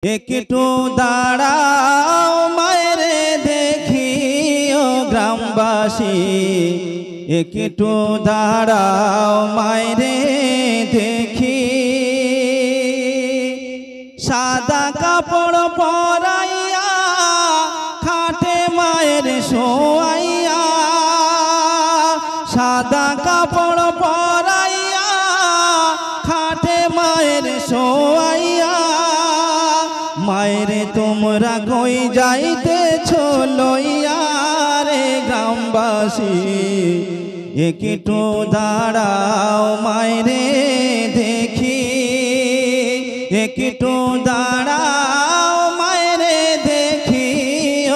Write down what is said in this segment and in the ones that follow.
একটু দাঁড়াও মায়েরে দেখি ও গ্রামবাসী, একটু দাঁড়াও মায়েরে দেখি। সাদা কাপড় পরাইয়া খাটে মায়ের শোয়াইয়া, সাদা কাপড় পরাইয়া খাটে মায়ের শোয়াইয়া। মায়েরে তোমরা কই যাইতেছ লইয়া রে গ্রামবাসী, একটু দাঁড়াও মায়েরে দেখি, একটু দাঁড়াও মায়েরে দেখি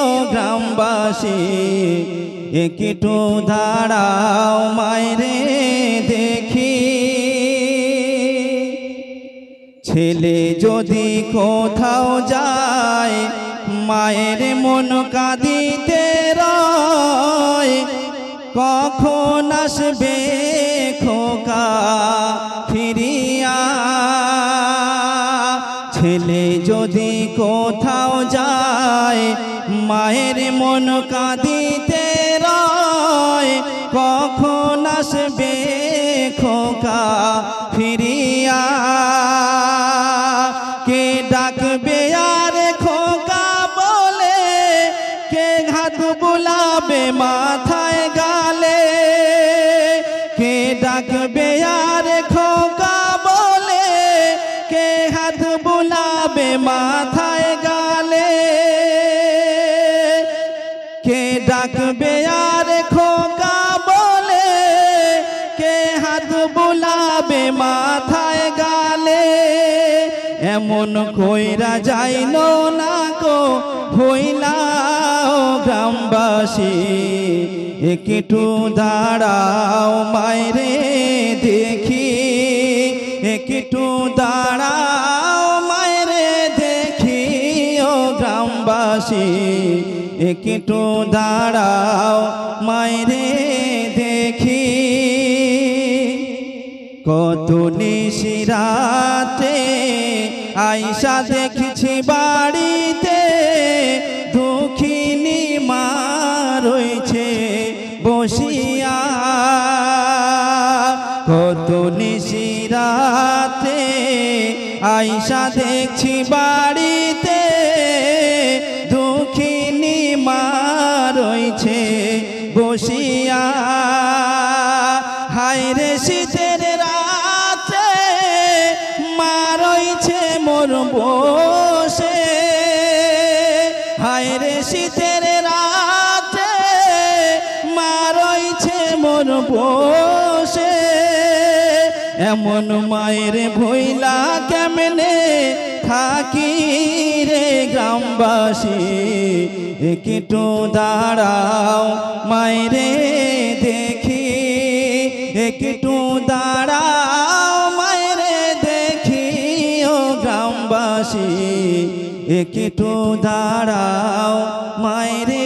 ও গ্রামবাসী, একটু দাঁড়াও মায়েরে দেখি। ছেলে যদি কোথাও যায় মায়ের মন কাঁদিতে রয়, কখন আসবে খোকা ফিরিয়া। ছেলে যদি কোথাও যায় মায়ের মন কাঁদিতে রয়, কখন আসবে খোকা ফিরিয়া। কে ডাকবে আর খোকা বলে, কে হাত বুলাবে মাথায় গালে। কে ডাকবে আর খোকা বলে, কে হাত বুলাবে মাথায় গালে। কে ডাকবে আর খোকা বলে, কে হাত বুলাবে মাথায় গালে। এমন কইরা যাইল না গো ভইলাও গ্রামবাসী, একটু দাঁড়াও মায়েরে দেখি, একটু দাঁড়াও মায়েরে দেখি ও গ্রামবাসী, একটু দাঁড়াও মায়েরে দেখি। কত নিশিরাতে আইসা দেখছি বাড়িতে, দুঃখিনী মা রয়েছে বসিয়া। কত নিশিরাতে আইসা দেখছি বাড়িতে, দুঃখিনী মা রয়েছে বসিয়া। হায় রে শীতের রাতে মা রয়েছে মোর বসে, হায় রে শীতের রাতে মা রয়েছে মোর বসে। এমন মায়ের ভইলা কেমনে থাকি রে গ্রামবাসী, একটু দাঁড়াও মায়েরে দেখি, একটু দাঁড়াও মায়েরে দেখি ও গ্রামবাসী, একটু দাঁড়াও মায়েরে